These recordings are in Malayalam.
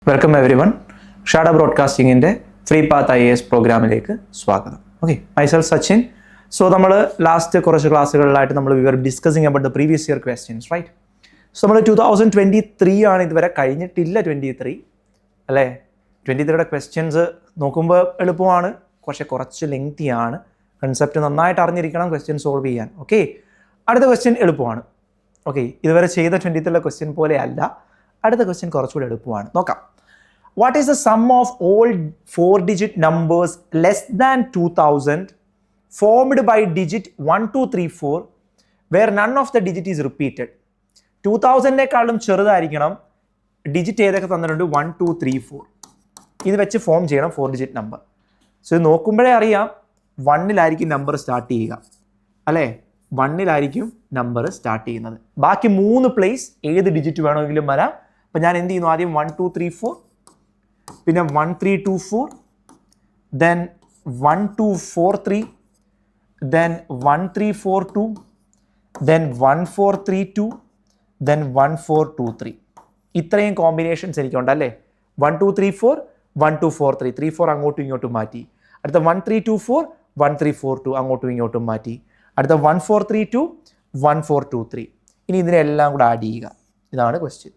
Welcome everyone. ഷാഡ ബ്രോഡ്കാസ്റ്റിംഗിൻ്റെ ഫ്രീ പാത്ത് IAS പ്രോഗ്രാമിലേക്ക് സ്വാഗതം. Okay, myself Sachin. സോ നമ്മൾ ലാസ്റ്റ് കുറച്ച് ക്ലാസ്സുകളിലായിട്ട് നമ്മൾ we are discussing about the previous year questions, right? So നമ്മൾ 2023 ആണ് ഇതുവരെ കഴിഞ്ഞിട്ടില്ല. 23 അല്ലേ? 23യുടെ ക്വസ്റ്റ്യൻസ് നോക്കുമ്പോൾ എളുപ്പമാണ്, പക്ഷേ കുറച്ച് ലെങ്തിയാണ്. കൺസെപ്റ്റ് നന്നായിട്ട് അറിഞ്ഞിരിക്കണം ക്വസ്റ്റ്യൻ സോൾവ് ചെയ്യാൻ. ഓക്കെ, അടുത്ത ക്വസ്റ്റ്യൻ എളുപ്പമാണ്. ഓക്കെ, ഇതുവരെ ചെയ്ത 23ലെ ക്വസ്റ്റ്യൻ പോലെ അല്ല. അടുത്ത ക്വസ്റ്റ്യൻ കുറച്ചുകൂടി എളുപ്പമാണ്. നോക്കാം. What is the sum of all 4-digit numbers less than 2000 formed by digit 1, 2, 3, 4 where none of the digit is repeated? 2000-നേക്കാളും ചെറുതായിരിക്കണം. ഡിജിറ്റ് ഏതൊക്കെ തന്നിട്ടുണ്ട്? 1, 2, 3, 4. ഇത് വെച്ച് ഫോം ചെയ്യണം 4-digit നമ്പർ. സോ ഇത് നോക്കുമ്പോഴേ അറിയാം 1-ലായിരിക്കും നമ്പർ സ്റ്റാർട്ട് ചെയ്യുക, അല്ലേ? 1-ലായിരിക്കും നമ്പർ സ്റ്റാർട്ട് ചെയ്യുന്നത്. ബാക്കി 3 പ്ലേസ് ഏത് ഡിജിറ്റ് വേണമെങ്കിലും വരാം. അപ്പം ഞാൻ എന്ത് ചെയ്യുന്നു? ആദ്യം 1, 2, 3, 4, പിന്നെ 1, 3, 2, 4, then 1, 2, 4, 3, then 1, 3, 4, 2, then 1, 4, 3, 2, then 1, 4, 2, 3. ഇത്രയും കോമ്പിനേഷൻസ് എനിക്കുണ്ട്, അല്ലേ? 1, 2, 3, 4, 1, 2, 4, 3, 3, 4 അങ്ങോട്ടും ഇങ്ങോട്ടും മാറ്റി. അടുത്ത 1, 3, 2, 4, 1, 3, 4, 2 അങ്ങോട്ടും ഇങ്ങോട്ടും മാറ്റി. അടുത്ത 1, 4, 3, 2, 1, 4, 2, 3. ഇനി ഇതിനെല്ലാം കൂടെ ആഡ് ചെയ്യുക. ഇതാണ് ക്വസ്റ്റ്യൻ.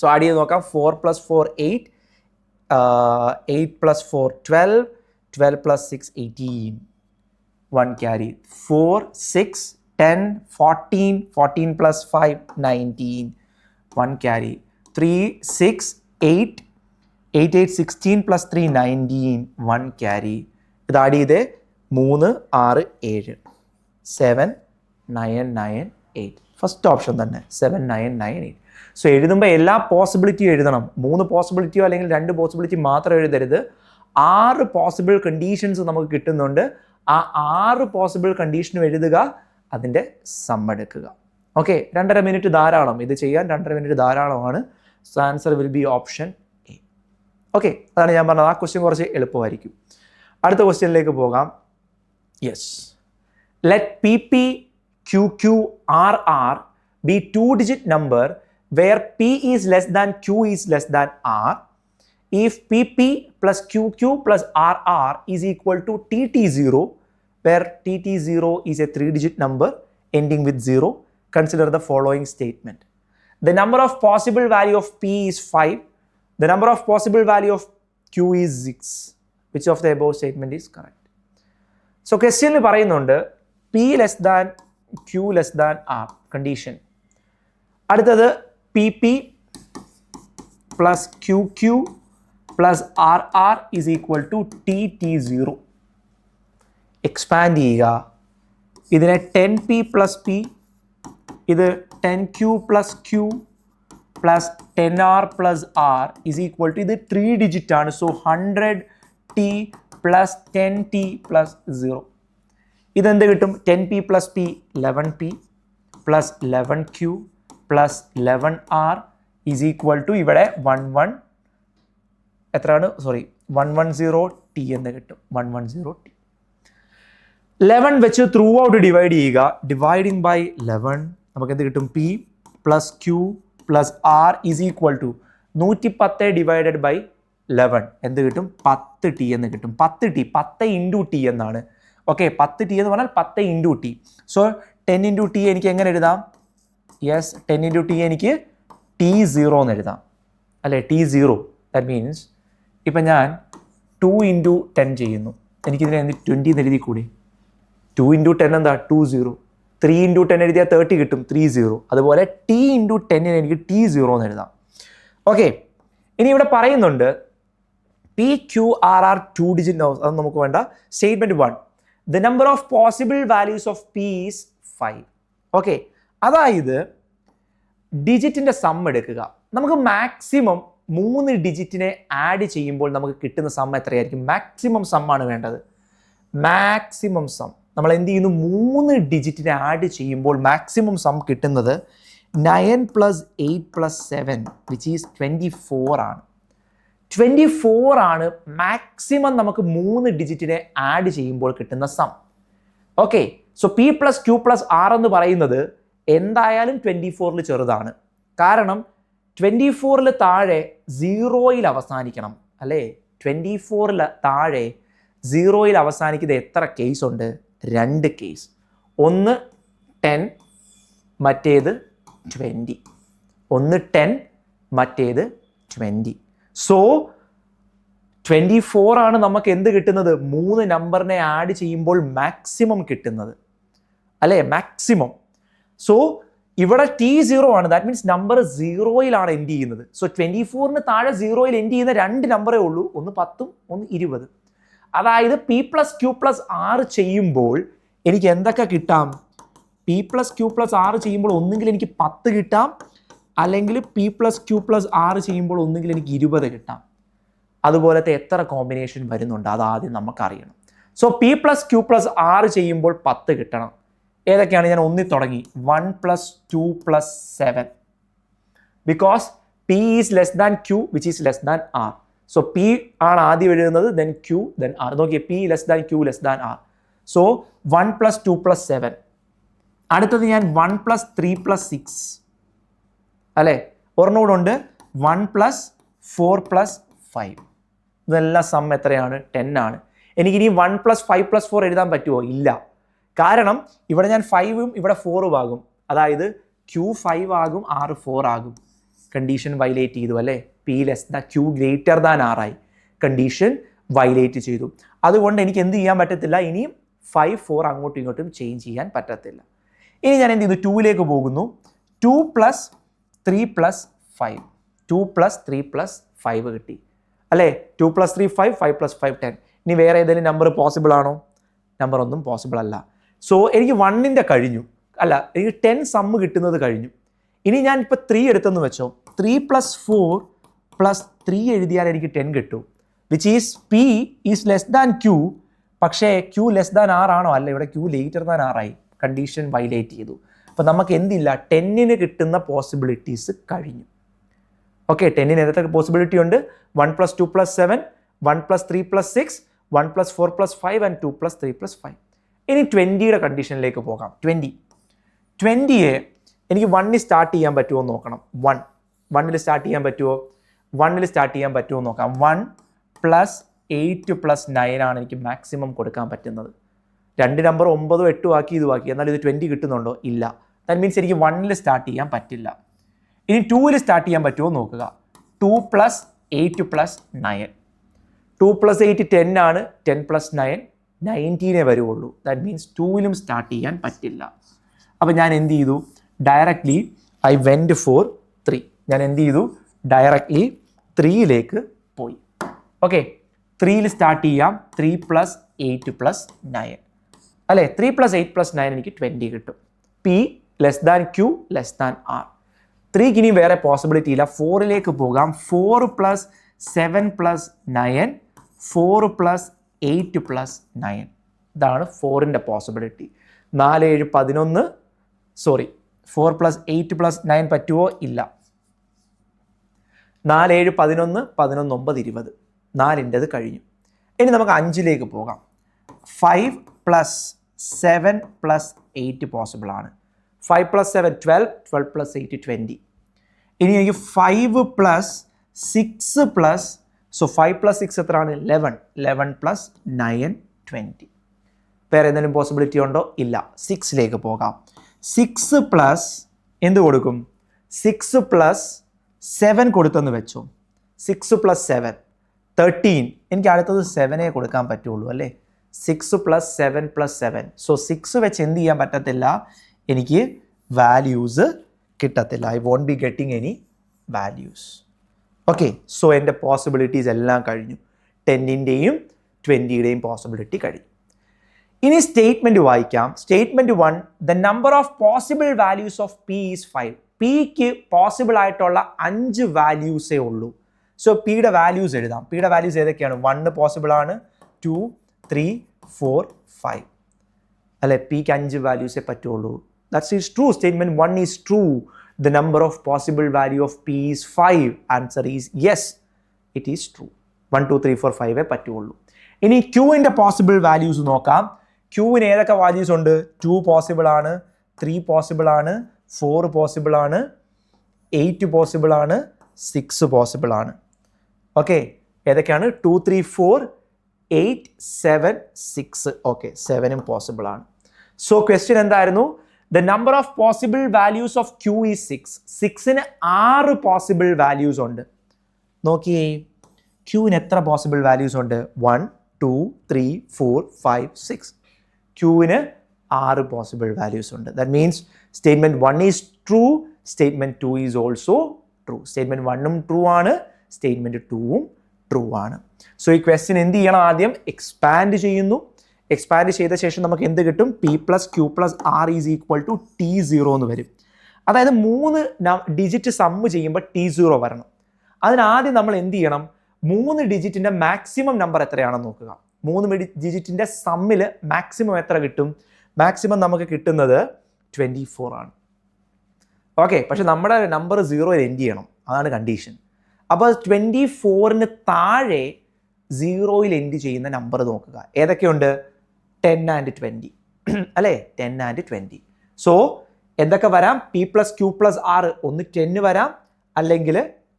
സോ ആഡ് ചെയ്ത് നോക്കാം. 4 + 4 8, 8 + 4 12, 12 + 6 18, 1 carry. 4, 6, 10, 14, 14 + 5 19, 1 carry. 3, 6, 8, 8, 8, 16 + 3 19, 1 carry. ഇത് ആഡ് ചെയ്ത് 3, 6, 7, 7, 9, 9, 8. ഫസ്റ്റ് ഓപ്ഷൻ തന്നെ 7, 9, 9, 8. സോ എഴുതുമ്പോൾ എല്ലാ പോസിബിലിറ്റിയും എഴുതണം. 3 പോസിബിലിറ്റിയോ അല്ലെങ്കിൽ 2 പോസിബിലിറ്റി മാത്രം എഴുതരുത്. 6 പോസിബിൾ കണ്ടീഷൻസ് നമുക്ക് കിട്ടുന്നുണ്ട്. ആ 6 പോസിബിൾ കണ്ടീഷനും എഴുതുക, അതിൻ്റെ സം എടുക്കുക. ഓക്കെ, 2.5 മിനിറ്റ് ധാരാളം ഇത് ചെയ്യാൻ. 2.5 മിനിറ്റ് ധാരാളമാണ്. So answer will be option A. Okay, അതാണ് ഞാൻ പറഞ്ഞത്. ആ ക്വസ്റ്റ്യൻ കുറച്ച് എളുപ്പമായിരിക്കും. അടുത്ത ക്വസ്റ്റ്യനിലേക്ക് പോകാം. Yes, let PP, QQ, RR be 2-digit number where P is less than Q is less than R. If PP plus QQ plus RR is equal to TT0, where TT0 is a 3-digit number ending with 0, consider the following statement. The number of possible value of P is 5. The number of possible value of Q is 6. Which of the above statement is correct? So question പറയുന്നുണ്ട് P less than Q less than R condition. അടുത്തത് PP plus QQ plus RR is equal to TT0. Expand ചെയ്യുക. ഇതിനെ 10P plus P, ഇത് 10Q plus Q plus 10R plus R is equal to, ഇത് 3 digit ആണ്. So 100T plus 10T plus 0. ഇതെന്ത് കിട്ടും? 10P plus P 11P plus 11Q plus 11R is equal to, ഇവിടെ 11 എത്രയാണ്? 110T എന്ന് കിട്ടും. 110T. 11 വെച്ച് ത്രൂ ഔട്ട് ഡിവൈഡ് ചെയ്യുക. ഡിവൈഡിങ് ബൈ 11 നമുക്ക് എന്ത് കിട്ടും? P plus Q plus R is equal to 110 divided by 11 എന്ത് കിട്ടും? 10T എന്ന് കിട്ടും. 10T 10 ഇൻറ്റു T എന്നാണ്. ഓക്കെ, 10T എന്ന് പറഞ്ഞാൽ 10 into T. So 10 into T എനിക്ക് എങ്ങനെ എഴുതാം? യെസ്, 10 ഇൻറ്റു T എനിക്ക് T0 എന്ന് എഴുതാം, അല്ലേ? T0 ദാറ്റ് മീൻസ് ഇപ്പം ഞാൻ 2 ഇൻറ്റു 10 ചെയ്യുന്നു. എനിക്കിതിനെ 20 എന്ന് എഴുതി കൂടി? 2 ഇൻറ്റു 10 എന്താ? 20. 3 ഇൻറ്റു 10 എഴുതിയാൽ 30 കിട്ടും, 30. അതുപോലെ T ഇൻറ്റു 10 എനിക്ക് T0 എന്ന് എഴുതാം. ഓക്കെ, ഇനി ഇവിടെ പറയുന്നുണ്ട് PQRR 2-digit numbers. അത് നമുക്ക് വേണ്ട. Statement 1, the number of possible values of P is 5. Okay, അതായത് ഡിജിറ്റിൻ്റെ സം എടുക്കുക. നമുക്ക് മാക്സിമം 3 ഡിജിറ്റിനെ ആഡ് ചെയ്യുമ്പോൾ നമുക്ക് കിട്ടുന്ന സം എത്രയായിരിക്കും? മാക്സിമം സം ആണ് വേണ്ടത്. മാക്സിമം സം നമ്മൾ എന്ത് ചെയ്യുന്നു? 3 ഡിജിറ്റിനെ ആഡ് ചെയ്യുമ്പോൾ മാക്സിമം സം കിട്ടുന്നത് 9 + 8 + 7 വിച്ച് ഈസ് 24 ആണ്. 24 ആണ് മാക്സിമം നമുക്ക് 3 ഡിജിറ്റിനെ ആഡ് ചെയ്യുമ്പോൾ കിട്ടുന്ന sum. Okay, so P + Q + R എന്ന് പറയുന്നത് എന്തായാലും 24-ൽ ചെറുതാണ്. കാരണം 24 താഴെ 0-യിൽ അവസാനിക്കണം അല്ലേ? 24 താഴെ 0-യിൽ അവസാനിക്കുന്ന എത്ര കേസ് ഉണ്ട്? 2 കേസ്. ഒന്ന് 10, മറ്റേത് 20. ഒന്ന് 10, മറ്റേത് 20. സോ 24 ആണ് നമുക്ക് എന്ത് കിട്ടുന്നത്? 3 നമ്പറിനെ ആഡ് ചെയ്യുമ്പോൾ മാക്സിമം കിട്ടുന്നത് അല്ലേ? മാക്സിമം. സോ ഇവിടെ T0 ആണ്. ദാറ്റ് മീൻസ് നമ്പർ 0-യിലാണ് എൻഡ് ചെയ്യുന്നത്. സോ 24-ന് താഴെ 0-യിൽ എൻഡ് ചെയ്യുന്ന 2 നമ്പറേ ഉള്ളൂ. ഒന്ന് 10, ഒന്ന് 20. അതായത് P+Q+R ചെയ്യുമ്പോൾ എനിക്ക് എന്തൊക്കെ കിട്ടാം? P+Q+R ചെയ്യുമ്പോൾ ഒന്നുകിൽ എനിക്ക് 10 കിട്ടാം, അല്ലെങ്കിൽ P+Q+R ചെയ്യുമ്പോൾ ഒന്നുകിൽ എനിക്ക് 20 കിട്ടാം. അതുപോലത്തെ എത്ര കോമ്പിനേഷൻ വരുന്നുണ്ട് അതാദ്യം നമുക്കറിയണം. സോ P+Q+R ചെയ്യുമ്പോൾ 10 കിട്ടണം. ഏതൊക്കെയാണ്? ഞാൻ ഒന്നിൽ തുടങ്ങി. 1 + 2 + 7 because P is less than Q which is less than R. So P ആണ് ആദ്യം എഴുതുന്നത്, ദെൻ Q, ദെൻ R. നോക്കിയേ, P less than Q less than R. So 1 + 2 + 7. അടുത്തത് ഞാൻ 1 + 3 + 6 അല്ലേ? ഒരെണ്ണോടുണ്ട് 1 + 4 + 5. ഇതെല്ലാം സം എത്രയാണ്? 10 ആണ്. എനിക്കിനി 1 + 5 + 4 എഴുതാൻ പറ്റുമോ? ഇല്ല. കാരണം ഇവിടെ ഞാൻ 5ഉം ഇവിടെ 4ഉം ആകും. അതായത് Q 5 ആകും, R 4 ആകും. കണ്ടീഷൻ വയലേറ്റ് ചെയ്തു അല്ലേ? P less than Q greater than R ആയി. കണ്ടീഷൻ വയലേറ്റ് ചെയ്തു. അതുകൊണ്ട് എനിക്ക് എന്ത് ചെയ്യാൻ പറ്റത്തില്ല? ഇനിയും 5, 4 അങ്ങോട്ടും ഇങ്ങോട്ടും ചേഞ്ച് ചെയ്യാൻ പറ്റത്തില്ല. ഇനി ഞാൻ എന്ത് ചെയ്തു? 2ലേക്ക് പോകുന്നു. 2 + 3 + 5. 2 + 3 + 5 കിട്ടി അല്ലേ? 2 + 3 5, 5 + 5 10. ഇനി വേറെ ഏതെങ്കിലും നമ്പർ പോസിബിൾ ആണോ? നമ്പർ ഒന്നും പോസിബിൾ അല്ല. സോ എനിക്ക് 1ന്റെ കഴിഞ്ഞു, അല്ല എനിക്ക് 10 സമ്മ് കിട്ടുന്നത് കഴിഞ്ഞു. ഇനി ഞാൻ ഇപ്പോൾ 3 എടുത്തെന്ന് വെച്ചോ. 3 + 4 + 3 എഴുതിയാൽ എനിക്ക് 10 കിട്ടും. Which is P is less than Q. പക്ഷേ Q ലെസ് ദാൻ R ആണോ? അല്ല, ഇവിടെ Q ലേറ്റർ ദാൻ R ആയി. കണ്ടീഷൻ വയലേറ്റ് ചെയ്തു. അപ്പോൾ നമുക്ക് എന്തില്ല? 10ന് കിട്ടുന്ന പോസിബിലിറ്റീസ് കഴിഞ്ഞു. ഓക്കെ, 10ന് ഏതൊക്കെ പോസിബിലിറ്റി ഉണ്ട്? 1 + 2 + 7, 1 + 3 + 6, 1 + 4 + 5 ആൻഡ് 2 + 3 + 5. ഇനി 20യുടെ കണ്ടീഷനിലേക്ക് പോകാം. 20യെ എനിക്ക് 1ൽ സ്റ്റാർട്ട് ചെയ്യാൻ പറ്റുമോ എന്ന് നോക്കണം. 1ൽ സ്റ്റാർട്ട് ചെയ്യാൻ പറ്റുമോ? 1ൽ സ്റ്റാർട്ട് ചെയ്യാൻ പറ്റുമോ എന്ന് നോക്കാം. 1 + 8 + 9 ആണ് എനിക്ക് മാക്സിമം കൊടുക്കാൻ പറ്റുന്നത്. 2 നമ്പർ 9ഉം 8ഉം ആക്കി ഇതുമാക്കി. എന്നാൽ ഇത് 20 കിട്ടുന്നുണ്ടോ? ഇല്ല. ദാറ്റ് മീൻസ് എനിക്ക് 1ൽ സ്റ്റാർട്ട് ചെയ്യാൻ പറ്റില്ല. ഇനി 2ൽ സ്റ്റാർട്ട് ചെയ്യാൻ പറ്റുമോ നോക്കുക. 2 + 8 + 9. 2 + 8 10 ആണ്. 10 + 9 19 വരുള്ളൂ. ദാറ്റ് മീൻസ് 2ലും സ്റ്റാർട്ട് ചെയ്യാൻ പറ്റില്ല. അപ്പോൾ ഞാൻ എന്ത് ചെയ്തു? Directly I went for 3. ഞാൻ എന്ത് ചെയ്തു? ഡയറക്റ്റ്ലി 3ലേക്ക് പോയി. ഓക്കെ, 3ൽ സ്റ്റാർട്ട് ചെയ്യാം. 3 + 8 + 9 അല്ലേ? 3 + 8 + 9 എനിക്ക് 20 കിട്ടും. P less than Q less than R. 3ക്ക് ഇനി വേറെ പോസിബിലിറ്റി ഇല്ല. 4ലേക്ക് പോകാം. 4 + 7 + 9, 4 + 8 + 9. ഇതാണ് 4ന്റെ പോസിബിലിറ്റി. 4 7 11. സോറി, 4 + 8 + 9 പറ്റുമോ? ഇല്ല. 4 7 11, 11 9 20. 4ൻ്റെത് കഴിഞ്ഞു. ഇനി നമുക്ക് 5ലേക്ക് പോകാം. 5 + 7 + 8 പോസിബിൾ ആണ്. 5 + 7 12, 12 + 8 20. ഇനി എനിക്ക് 5 + 6 + സോ 5 + 6 എത്രയാണ്? 11. 11 + 9 20. വേറെ എന്തെങ്കിലും പോസിബിലിറ്റി ഉണ്ടോ? ഇല്ല. 6ലേക്ക് പോകാം. 6 + എന്ത് കൊടുക്കും? 6 + 7 കൊടുത്തെന്ന് വെച്ചോ. 6 + 7 13. എനിക്ക് അടുത്തത് 7 കൊടുക്കാൻ പറ്റുള്ളൂ അല്ലേ? 6 + 7 + 7. സോ 6 വെച്ച് എന്ത് ചെയ്യാൻ പറ്റത്തില്ല? എനിക്ക് വാല്യൂസ് കിട്ടത്തില്ല. I won't be getting any values. Okay, so എൻ്റെ പോസിബിലിറ്റീസ് എല്ലാം കഴിഞ്ഞു. 10ൻ്റെയും 20യുടെയും പോസിബിലിറ്റി കഴിഞ്ഞു. ഇനി സ്റ്റേറ്റ്മെൻറ്റ് വായിക്കാം. Statement 1, the number of possible values of P is 5. Pക്ക് പോസിബിൾ ആയിട്ടുള്ള 5 വാല്യൂസേ ഉള്ളൂ. സോ Pയുടെ വാല്യൂസ് എഴുതാം. Pയുടെ വാല്യൂസ് ഏതൊക്കെയാണ്? 1 പോസിബിൾ ആണ്, 2 3 4 5 അല്ലെ? Pക്ക് 5 വാല്യൂസേ പറ്റുള്ളൂ. That's is true. Statement 1 is true. The number of possible value of P is 5. Answer is yes, it is true. 1 2 3 4 5 പറ്റുള്ളൂ. ഇനി Qൻ്റെ പോസിബിൾ വാല്യൂസ് നോക്കാം. Qന് ഏതൊക്കെ വാല്യൂസ് ഉണ്ട്? 2 പോസിബിൾ ആണ്, 3 പോസിബിൾ ആണ്, 4 പോസിബിൾ ആണ്, 8 പോസിബിൾ ആണ്, 6 പോസിബിൾ ആണ്. ഓക്കെ, ഏതൊക്കെയാണ്? 2, 3, 4, 8, 7, 6. ഓക്കെ, 7ഉം പോസിബിൾ ആണ്. സോ ക്വസ്റ്റ്യൻ എന്തായിരുന്നു? The number of possible values of Q is 6. 6ന് 6 പോസിബിൾ വാല്യൂസ് ഉണ്ട്. നോക്കിയേ, ക്യൂവിന് എത്ര പോസിബിൾ വാല്യൂസ് ഉണ്ട്? 1, 2, 3, 4, 5, 6. ക്യൂവിന് 6 പോസിബിൾ വാല്യൂസ് ഉണ്ട്. That means statement 1 is true, statement 2 is also true. Statement 1ഉം ട്രൂ ആണ്, സ്റ്റേറ്റ്മെന്റ് 2ഉം ട്രൂ ആണ്. സോ ഈ ക്വസ്റ്റ്യൻ എന്ത് ചെയ്യണം? ആദ്യം എക്സ്പാൻഡ് ചെയ്യുന്നു. എക്സ്പാൻഡ് ചെയ്ത ശേഷം നമുക്ക് എന്ത് കിട്ടും? P + Q + R is equal to T0 എന്ന് വരും. അതായത് 3 ഡിജിറ്റ് സമ്മ് ചെയ്യുമ്പോൾ T0 വരണം. അതിനാദ്യം നമ്മൾ എന്ത് ചെയ്യണം? 3 ഡിജിറ്റിന്റെ മാക്സിമം നമ്പർ എത്രയാണെന്ന് നോക്കുക. 3 ഡിജിറ്റിന്റെ സമ്മിൽ മാക്സിമം എത്ര കിട്ടും? മാക്സിമം നമുക്ക് കിട്ടുന്നത് 24 ആണ്. ഓക്കെ, പക്ഷെ നമ്മുടെ നമ്പർ 0യിൽ എൻഡ് ചെയ്യണം, അതാണ് കണ്ടീഷൻ. അപ്പോൾ 24ന് താഴെ 0യിൽ എൻഡ് ചെയ്യുന്ന നമ്പർ നോക്കുക. ഏതൊക്കെയുണ്ട്? 10 and 20 അല്ലേ? 10 and 20. സോ എന്തൊക്കെ വരാം? P + Q + R, ഒന്ന് 10 വരാം, അല്ലെങ്കിൽ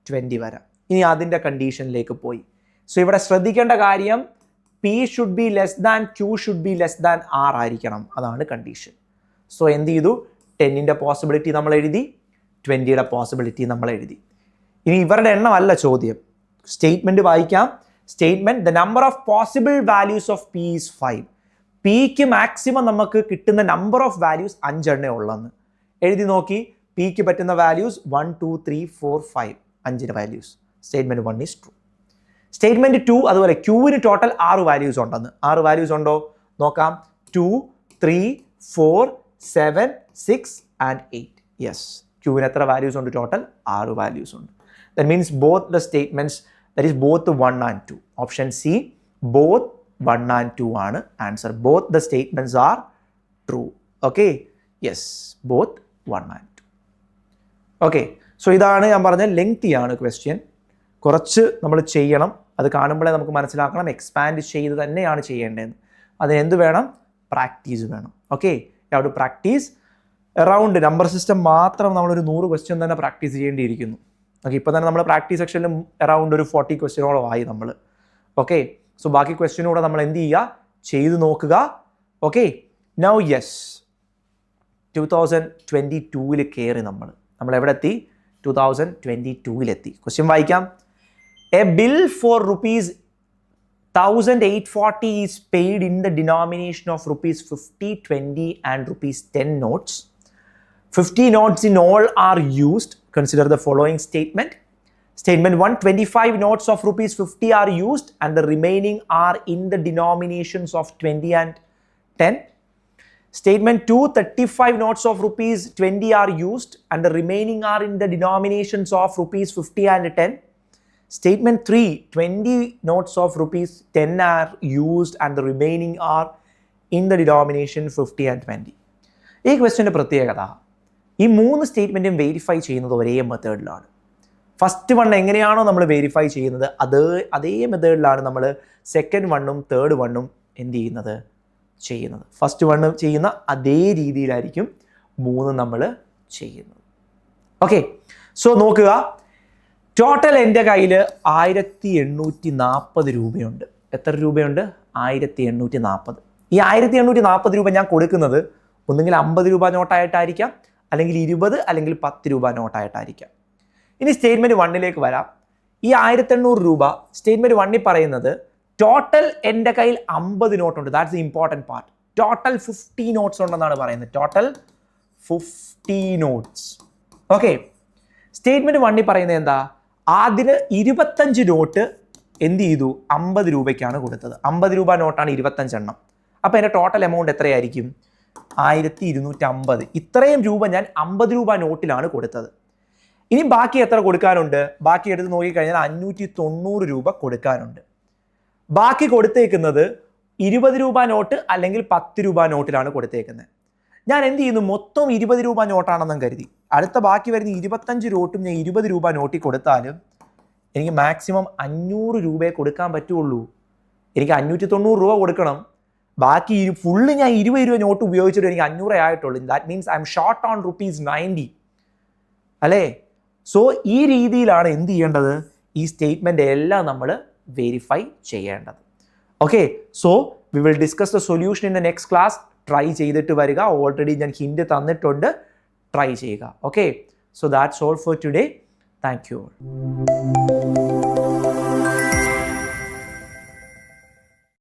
20 വരാം. ഇനി അതിൻ്റെ കണ്ടീഷനിലേക്ക് പോയി. സോ ഇവിടെ ശ്രദ്ധിക്കേണ്ട കാര്യം, P should be less than Q should be less than R ആയിരിക്കണം, അതാണ് കണ്ടീഷൻ. സോ എന്ത് ചെയ്തു? 10ന്റെ പോസിബിലിറ്റി നമ്മൾ എഴുതി, 20യുടെ പോസിബിലിറ്റി നമ്മൾ എഴുതി. ഇനി ഇവരുടെ എണ്ണമല്ല ചോദ്യം, സ്റ്റേറ്റ്മെന്റ് വായിക്കാം. Statement the number of possible values of P is 5. Pക്ക് മാക്സിമം നമുക്ക് കിട്ടുന്ന നമ്പർ ഓഫ് വാല്യൂസ് 5 എണ്ണേ ഉള്ളെന്ന് എഴുതി നോക്കി. Pക്ക് പറ്റുന്ന values 1, 2, 3, 4, 5, 5 values. Statement 1 is true. Statement 2 അതുപോലെ ക്യൂവിന് ടോട്ടൽ 6 വാല്യൂസ് ഉണ്ടെന്ന്. 6 വാല്യൂസ് ഉണ്ടോ നോക്കാം. 2, 3, 4, 7, 6 and 8. യെസ്, ക്യൂവിന് എത്ര വാല്യൂസ് ഉണ്ട്? ടോട്ടൽ 6 വാല്യൂസ് ഉണ്ട്. That means both the statements, that is both 1 and 2. Option C, both 1 and 2 ആണ് answer. Both the statements are true. Okay, yes, both 1 and 2. Okay, so ഇതാണ് ഞാൻ പറഞ്ഞ ലെങ്തിയാണ് ക്വസ്റ്റ്യൻ. കുറച്ച് നമ്മൾ ചെയ്യണം, അത് കാണുമ്പോഴേ നമുക്ക് മനസ്സിലാക്കണം എക്സ്പാൻഡ് ചെയ്ത് തന്നെയാണ് ചെയ്യേണ്ടതെന്ന്. അതിന് എന്ത് വേണം? പ്രാക്ടീസ് വേണം. Okay, you have to practice around number system മാത്രം നമ്മളൊരു 100 ക്വസ്റ്റ്യൻ തന്നെ പ്രാക്ടീസ് ചെയ്യേണ്ടിയിരിക്കുന്നു. ഓക്കെ, ഇപ്പോൾ തന്നെ നമ്മൾ പ്രാക്ടീസ് സെക്ഷനിൽ അറൗണ്ട് ഒരു 40 ക്വസ്റ്റ്യനോളം ആയി നമ്മൾ. ഓക്കെ, സോ ബാക്കി ക്വസ്റ്റ്യനൂടെ നമ്മൾ എന്ത് ചെയ്യുക? ചെയ്ത് നോക്കുക. ഓക്കെ, നൗ യെസ്, 2022 കയറി നമ്മൾ എവിടെ എത്തി? 2022 ക്വസ്റ്റ്യൻ വായിക്കാം. A bill for ₹1,840 is paid in the denomination of ₹50, 20 and ₹10 notes. 50 notes in all are used. Consider the following statement. Statement 1, 25 notes of ₹50 are used and the remaining are in the denominations of 20 and 10. Statement 2, 35 notes of ₹20 are used and the remaining are in the denominations of ₹50 and 10. Statement 3, 20 notes of ₹10 are used and the remaining are in the denomination 50 and 20. ഈ ക്വസ്റ്റ്യൻ്റെ പ്രത്യേകത, ഈ 3 സ്റ്റേറ്റ്മെൻറ്റും വെരിഫൈ ചെയ്യുന്നത് ഒരേ മെത്തേഡിലാണ്. ഫസ്റ്റ് വൺ എങ്ങനെയാണോ നമ്മൾ വെരിഫൈ ചെയ്യുന്നത് അതേ മെത്തേഡിലാണ് നമ്മൾ സെക്കൻഡ് വണ്ണും തേർഡ് വണ്ണും എന്ത് ചെയ്യുന്നത്. ഫസ്റ്റ് വണ്ണ് ചെയ്യുന്ന അതേ രീതിയിലായിരിക്കും 3 നമ്മൾ ചെയ്യുന്നത്. ഓക്കെ, സോ നോക്കുക, ടോട്ടൽ എൻ്റെ കയ്യിൽ 1840 രൂപയുണ്ട്. എത്ര രൂപയുണ്ട്? 1840. ഈ 1840 രൂപ ഞാൻ കൊടുക്കുന്നത് ഒന്നുകിൽ 50 രൂപ നോട്ടായിട്ടായിരിക്കാം, അല്ലെങ്കിൽ 20 അല്ലെങ്കിൽ 10 രൂപ നോട്ടായിട്ടായിരിക്കാം. ഇനി സ്റ്റേറ്റ്മെന്റ് 1ലേക്ക് വരാം. ഈ 1800 രൂപ സ്റ്റേറ്റ്മെന്റ് 1ൽ പറയുന്നത് ടോട്ടൽ എൻ്റെ കയ്യിൽ 50 നോട്ടുണ്ട്. That's the important part. Total 50 notes ഉണ്ടെന്നാണ് പറയുന്നത്. Total 50 notes. ഓക്കെ, സ്റ്റേറ്റ്മെന്റ് 1ൽ പറയുന്നത് എന്താ? അതിന് 25 നോട്ട് എന്ത് ചെയ്തു? 50 രൂപയ്ക്കാണ് കൊടുത്തത്. 50 രൂപ നോട്ടാണ് 25 എണ്ണം. അപ്പോൾ എൻ്റെ ടോട്ടൽ എമൗണ്ട് എത്രയായിരിക്കും? 1250. ഇത്രയും രൂപ ഞാൻ 50 രൂപ നോട്ടിലാണ് കൊടുത്തത്. ഇനി ബാക്കി എത്ര കൊടുക്കാനുണ്ട്? ബാക്കി എടുത്ത് നോക്കിക്കഴിഞ്ഞാൽ 590 രൂപ കൊടുക്കാനുണ്ട്. ബാക്കി കൊടുത്തേക്കുന്നത് 20 രൂപ നോട്ട് അല്ലെങ്കിൽ 10 രൂപ നോട്ടിലാണ് കൊടുത്തേക്കുന്നത്. ഞാൻ എന്ത് ചെയ്യുന്നു? മൊത്തം 20 രൂപ നോട്ടാണെന്നും കരുതി അടുത്ത ബാക്കി വരുന്ന 25 നോട്ടും ഞാൻ 20 രൂപ നോട്ടിൽ കൊടുത്താലും എനിക്ക് മാക്സിമം 500 രൂപയെ കൊടുക്കാൻ പറ്റുള്ളൂ. എനിക്ക് 590 രൂപ കൊടുക്കണം. ബാക്കി ഫുള്ള് ഞാൻ 20 രൂപ നോട്ട് ഉപയോഗിച്ചിട്ട് എനിക്ക് 500 ആയിട്ടുള്ളൂ. That means I M short on ₹90 അല്ലേ? സോ ഈ രീതിയിലാണ് എന്ത് ചെയ്യേണ്ടത്, ഈ സ്റ്റേറ്റ്മെൻ്റ് എല്ലാം നമ്മൾ വെരിഫൈ ചെയ്യേണ്ടത്. Okay, so we will discuss the solution in the next class. Try ചെയ്തിട്ട് വരിക. ഓൾറെഡി ഞാൻ ഹിൻഡ് തന്നിട്ടുണ്ട്, ട്രൈ ചെയ്യുക. Okay, so that's all for today. Thank you.